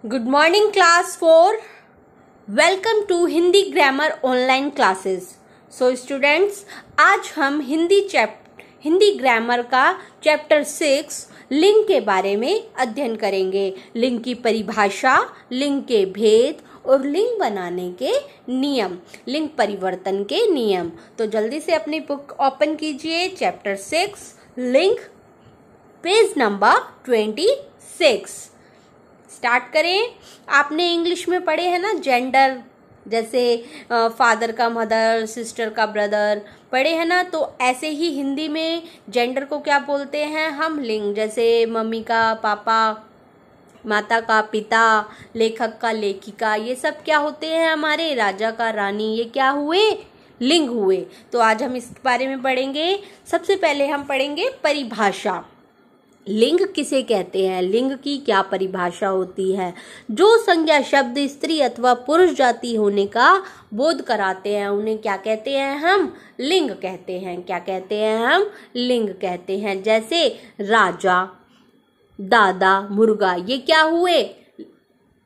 Good morning class 4। Welcome to Hindi grammar online classes. So students, आज हम Hindi grammar का chapter 6 लिंग के बारे में अध्ययन करेंगे। लिंग की परिभाषा, लिंग के भेद और लिंग बनाने के नियम, लिंग परिवर्तन के नियम। तो जल्दी से अपनी बुक ओपन कीजिए। चैप्टर 6 लिंग, पेज नंबर 26। स्टार्ट करें। आपने इंग्लिश में पढ़े हैं ना जेंडर, जैसे फादर का मदर, सिस्टर का ब्रदर पढ़े हैं ना। तो ऐसे ही हिंदी में जेंडर को क्या बोलते हैं हम? लिंग। जैसे मम्मी का पापा, माता का पिता, लेखक का लेखिका, ये सब क्या होते हैं हमारे? राजा का रानी, ये क्या हुए? लिंग हुए। तो आज हम इस बारे में पढ़ेंगे। सबसे पहले हम पढ़ेंगे परिभाषा। लिंग किसे कहते हैं? लिंग की क्या परिभाषा होती है? जो संज्ञा शब्द स्त्री अथवा पुरुष जाति होने का बोध कराते हैं उन्हें क्या कहते हैं? हम लिंग कहते हैं। क्या कहते हैं? हम लिंग कहते हैं। जैसे राजा, दादा, मुर्गा, ये क्या हुए?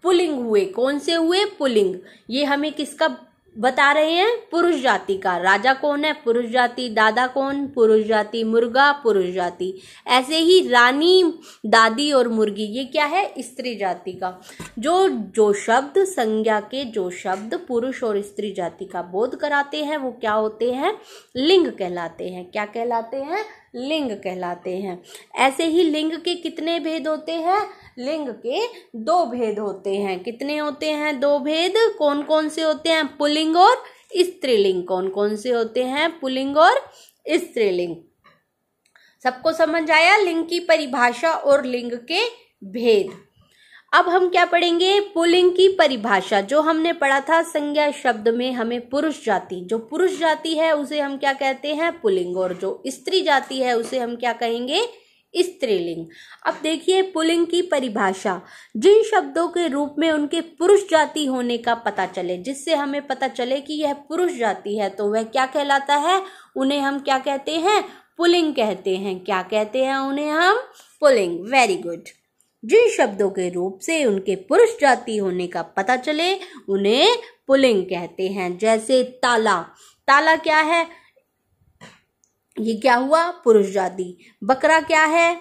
पुल्लिंग हुए। कौन से हुए? पुल्लिंग। ये हमें किसका बता रहे हैं? पुरुष जाति का। राजा कौन है? पुरुष जाति। दादा कौन? पुरुष जाति। मुर्गा पुरुष जाति। ऐसे ही रानी, दादी और मुर्गी, ये क्या है? स्त्री जाति का। जो शब्द संज्ञा के जो शब्द पुरुष और स्त्री जाति का बोध कराते हैं वो क्या होते हैं? लिंग कहलाते हैं। क्या कहलाते हैं? लिंग कहलाते हैं। ऐसे ही लिंग के कितने भेद होते हैं? लिंग के 2 भेद होते हैं। कितने होते हैं? 2 भेद। कौन कौन से होते हैं? पुल्लिंग और स्त्रीलिंग। कौन कौन से होते हैं? पुल्लिंग और स्त्रीलिंग। सबको समझ आया लिंग की परिभाषा और लिंग के भेद। अब हम क्या पढ़ेंगे? पुल्लिंग की परिभाषा। जो हमने पढ़ा था संज्ञा शब्द में हमें पुरुष जाति, जो पुरुष जाति है उसे हम क्या कहते हैं? पुल्लिंग। और जो स्त्री जाति है उसे हम क्या कहेंगे? स्त्रीलिंग। अब देखिए पुल्लिंग की परिभाषा। जिन शब्दों के रूप में उनके पुरुष जाति होने का पता चले, जिससे हमें पता चले कि यह पुरुष जाति है, तो वह क्या कहलाता है? उन्हें हम क्या कहते हैं? पुल्लिंग कहते हैं। क्या कहते हैं उन्हें हम? पुल्लिंग। Very good. जिन शब्दों के रूप से उनके पुरुष जाति होने का पता चले उन्हें पुल्लिंग कहते हैं। जैसे ताला। ताला क्या है? ये क्या हुआ? पुरुष जाति। बकरा क्या है?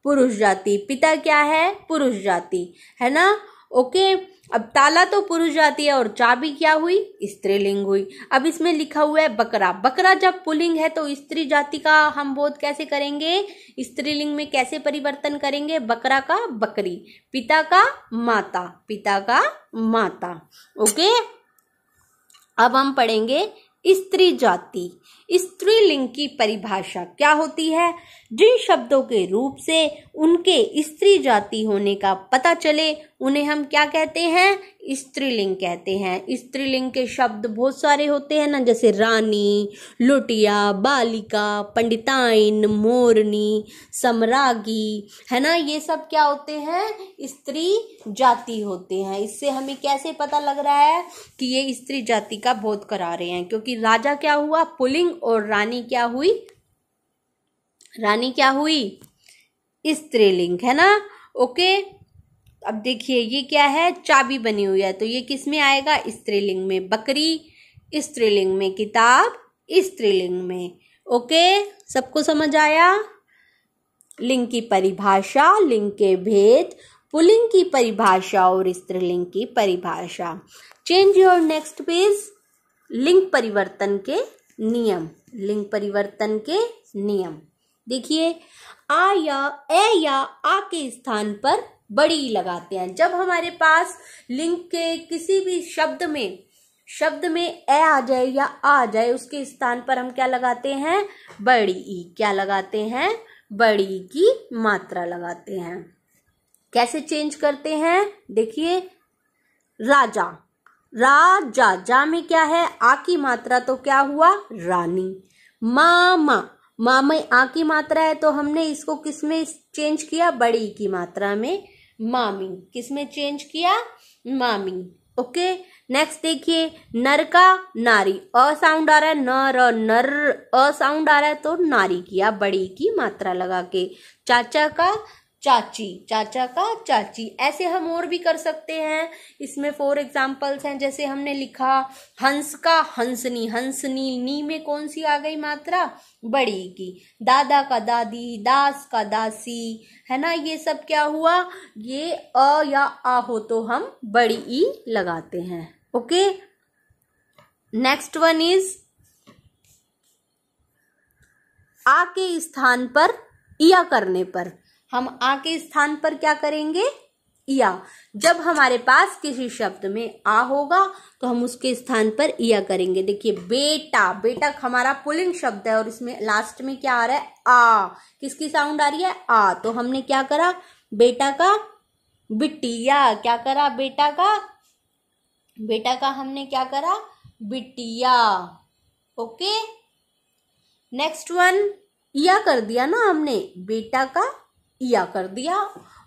पुरुष जाति। पिता क्या है? पुरुष जाति, है ना? ओके। अब ताला तो पुरुष जाति है और चाबी क्या हुई? स्त्रीलिंग हुई। अब इसमें लिखा हुआ है बकरा। बकरा जब पुल्लिंग है तो स्त्री जाति का हम बोध कैसे करेंगे? स्त्रीलिंग में कैसे परिवर्तन करेंगे? बकरा का बकरी, पिता का माता, पिता का माता। ओके। अब हम पढ़ेंगे स्त्री जाति। स्त्रीलिंग की परिभाषा क्या होती है? जिन शब्दों के रूप से उनके स्त्री जाति होने का पता चले उन्हें हम क्या कहते हैं? स्त्रीलिंग कहते हैं। स्त्रीलिंग के शब्द बहुत सारे होते हैं ना, जैसे रानी, लुटिया, बालिका, पंडिताइन, मोरनी, सम्राज्ञी, है ना? ये सब क्या होते हैं? स्त्री जाति होते हैं। इससे हमें कैसे पता लग रहा है कि ये स्त्री जाति का बोध करा रहे हैं? क्योंकि राजा क्या हुआ? पुल्लिंग और रानी क्या हुई? रानी क्या हुई? स्त्रीलिंग, है ना? ओके। अब देखिए ये क्या है? चाबी बनी हुई है, तो ये किस में आएगा? स्त्रीलिंग में। बकरी स्त्रीलिंग में। किताब स्त्रीलिंग में। ओके। सबको समझ आया? लिंग की परिभाषा, लिंग के भेद, पुल्लिंग की परिभाषा और स्त्रीलिंग की परिभाषा। Change your next page. लिंग परिवर्तन के नियम। लिंग परिवर्तन के नियम देखिए। आ या ए या आ के स्थान पर बड़ी लगाते हैं। जब हमारे पास लिंग के किसी भी शब्द में ए आ जाए या आ जाए, उसके स्थान पर हम क्या लगाते हैं? बड़ी ई। क्या लगाते हैं? बड़ी ई की मात्रा लगाते हैं। कैसे चेंज करते हैं? देखिए राजा। राजा, जा में क्या है? आ की मात्रा, तो क्या हुआ? रानी। मामा, माँ में आ की मात्रा है तो हमने इसको किस में चेंज किया? बड़ी की मात्रा में। मामी। किस में चेंज किया? मामी। ओके। नेक्स्ट देखिए नर का नारी। अ साउंड आ रहा है, नर, नर। अ साउंड आ रहा है तो नारी किया, बड़ी की मात्रा लगा के। चाचा का चाची, चाचा का चाची। ऐसे हम और भी कर सकते हैं। इसमें 4 एग्जाम्पल्स हैं। जैसे हमने लिखा हंस का हंसनी, हंसनी नी में कौन सी आ गई मात्रा? बड़ी की। दादा का दादी, दास का दासी, है ना। ये सब क्या हुआ? ये अ या आ हो तो हम बड़ी ई लगाते हैं। ओके, नेक्स्ट वन इज आ के स्थान पर इया करने पर। हम आ के स्थान पर क्या करेंगे? इया। जब हमारे पास किसी शब्द में आ होगा तो हम उसके स्थान पर इया करेंगे। देखिए बेटा, बेटा हमारा पुल्लिंग शब्द है और इसमें लास्ट में क्या आ रहा है? आ। किसकी साउंड आ रही है? आ। तो हमने क्या करा? बेटा का बिटिया। क्या करा? बेटा का, बेटा का हमने क्या करा? बिटिया। ओके, नेक्स्ट वन इया कर दिया ना हमने, बेटा का इया कर दिया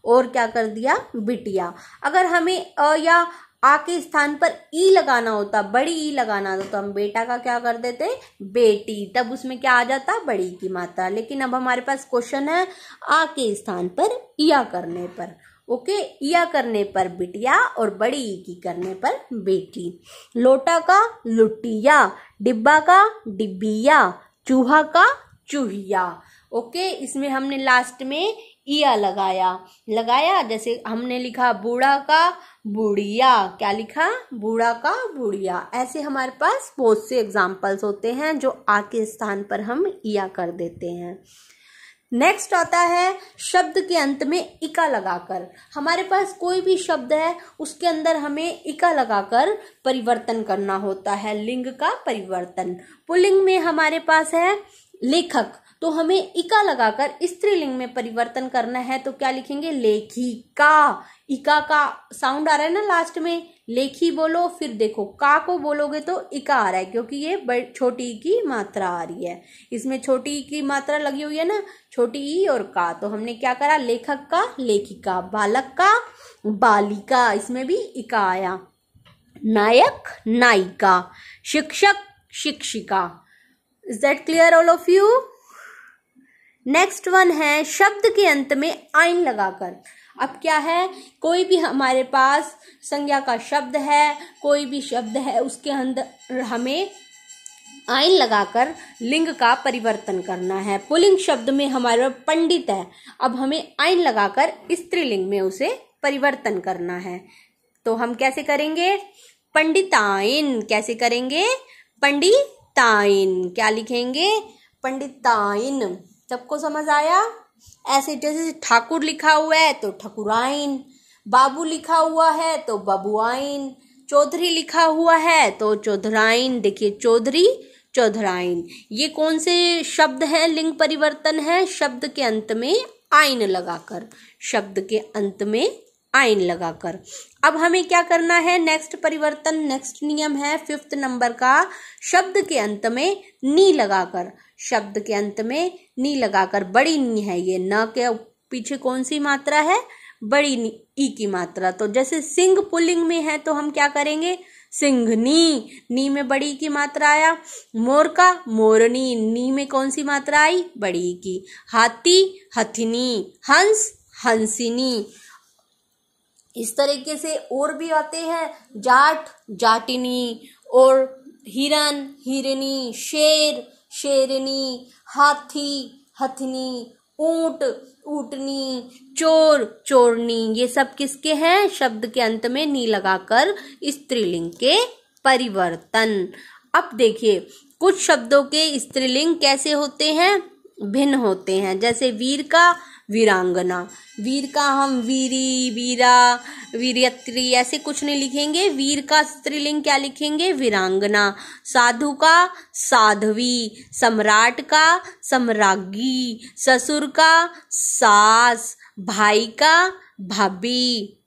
और क्या कर दिया? बिटिया। अगर हमें अ या आ के स्थान पर ई लगाना होता, बड़ी ई लगाना होता, तो हम बेटा का क्या कर देते? बेटी। तब उसमें क्या आ जाता? बड़ी की मात्रा। लेकिन अब हमारे पास क्वेश्चन है आ के स्थान पर इया करने पर। ओके, इया करने पर बिटिया और बड़ी ई की करने पर बेटी। लोटा का लुटिया, डिब्बा का डिब्बिया, चूहा का चूहिया। ओके, इसमें हमने लास्ट में इया लगाया। जैसे हमने लिखा बूढ़ा का बुढ़िया। क्या लिखा? बूढ़ा का बुढ़िया। ऐसे हमारे पास बहुत से एग्जाम्पल्स होते हैं जो आ के स्थान पर हम इया कर देते हैं। नेक्स्ट आता है शब्द के अंत में इका लगाकर। हमारे पास कोई भी शब्द है उसके अंदर हमें इका लगाकर परिवर्तन करना होता है, लिंग का परिवर्तन। पुल्लिंग में हमारे पास है लेखक, तो हमें इका लगाकर स्त्रीलिंग में परिवर्तन करना है। तो क्या लिखेंगे? लेखिका। इका का साउंड आ रहा है ना लास्ट में, लेखी बोलो, फिर देखो का को बोलोगे तो इका आ रहा है क्योंकि ये छोटी ई की मात्रा आ रही है। इसमें छोटी ई की मात्रा लगी हुई है ना, छोटी ई और का। तो हमने क्या करा? लेखक का लेखिका, बालक का बालिका, इसमें भी इका आया। नायक नायिका, शिक्षक शिक्षिका। Is that clear all of you? Next one है शब्द के अंत में आइन लगाकर। अब क्या है? कोई भी हमारे पास संज्ञा का शब्द है, कोई भी शब्द है, उसके अंदर हमें आइन लगाकर लिंग का परिवर्तन करना है। पुल्लिंग शब्द में हमारा पंडित है, अब हमें आइन लगाकर स्त्रीलिंग में उसे परिवर्तन करना है। तो हम कैसे करेंगे? पंडिताइन। कैसे करेंगे? पंडिताइन। क्या लिखेंगे? पंडिताइन। सबको समझ आया? ऐसे जैसे ठाकुर लिखा हुआ है तो ठकुराइन, बाबू लिखा हुआ है तो बबुआइन, चौधरी लिखा हुआ है तो चौधराइन। देखिए चौधरी चौधराइन। ये कौन से शब्द हैं? लिंग परिवर्तन है शब्द के अंत में आइन लगाकर, शब्द के अंत में आइन लगाकर। अब हमें क्या करना है? नेक्स्ट परिवर्तन, नेक्स्ट नियम है 5th नंबर का, शब्द के अंत में नी लगाकर। शब्द के अंत में नी लगाकर, बड़ी नी है ये, न के पीछे कौन सी मात्रा है? बड़ी नी, ई की मात्रा। तो जैसे सिंह पुल्लिंग में है तो हम क्या करेंगे? सिंघनी। नी में बड़ी की मात्रा आया। मोर का मोरनी, नी में कौन सी मात्रा आई? बड़ी की। हाथी हथिनी, हंस हंसिनी। इस तरीके से और भी आते हैं, जाट जाटिनी, और हिरन हिरनी, शेर शेरनी, हाथी हथनी, ऊंट ऊंटनी, चोर चोरनी। ये सब किसके हैं? शब्द के अंत में नी लगाकर स्त्रीलिंग के परिवर्तन। अब देखिए कुछ शब्दों के स्त्रीलिंग कैसे होते हैं? भिन्न होते हैं। जैसे वीर का वीरांगना, वीर का हम वीरी वीरा वीरयत्री ऐसे कुछ नहीं लिखेंगे। वीर का स्त्रीलिंग क्या लिखेंगे? वीरांगना। साधु का साध्वी, सम्राट का सम्राज्ञी, ससुर का सास, भाई का भाभी,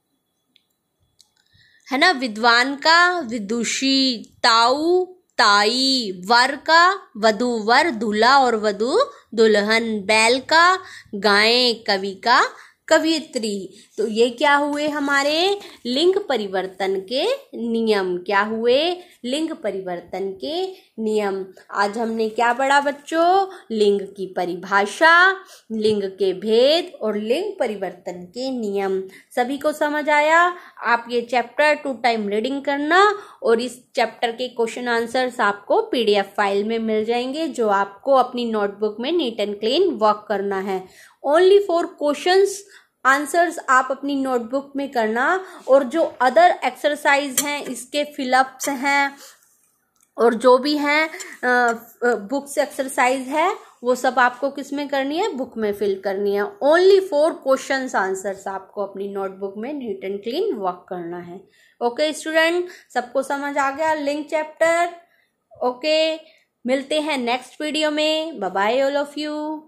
है ना। विद्वान का विदुषी, ताऊ ताई, वर का वधू वर, दूल्हा और वधू दुल्हन, बैल का गाय, कवि का कवियत्री। तो ये क्या हुए हमारे लिंग परिवर्तन के नियम, क्या हुए लिंग परिवर्तन के नियम। आज हमने क्या पढ़ा बच्चों, लिंग की परिभाषा, लिंग के भेद और लिंग परिवर्तन के नियम। सभी को समझ आया। आप ये चैप्टर 2 टाइम रीडिंग करना और इस चैप्टर के क्वेश्चन आंसर्स आपको PDF फाइल में मिल जाएंगे, जो आपको अपनी नोटबुक में नीट एंड क्लीन वर्क करना है। ओनली 4 क्वेश्चंस आंसर्स आप अपनी नोटबुक में करना, और जो अदर एक्सरसाइज हैं इसके फिलअप्स हैं और जो भी हैं बुक्स एक्सरसाइज है वो सब आपको किस में करनी है, बुक में फिल करनी है। ओनली 4 क्वेश्चंस आंसर्स आपको अपनी नोटबुक में नीट एंड क्लीन वर्क करना है। ओके स्टूडेंट, सबको समझ आ गया लिंक चैप्टर। ओके, मिलते हैं नेक्स्ट वीडियो में। Bye bye all of you.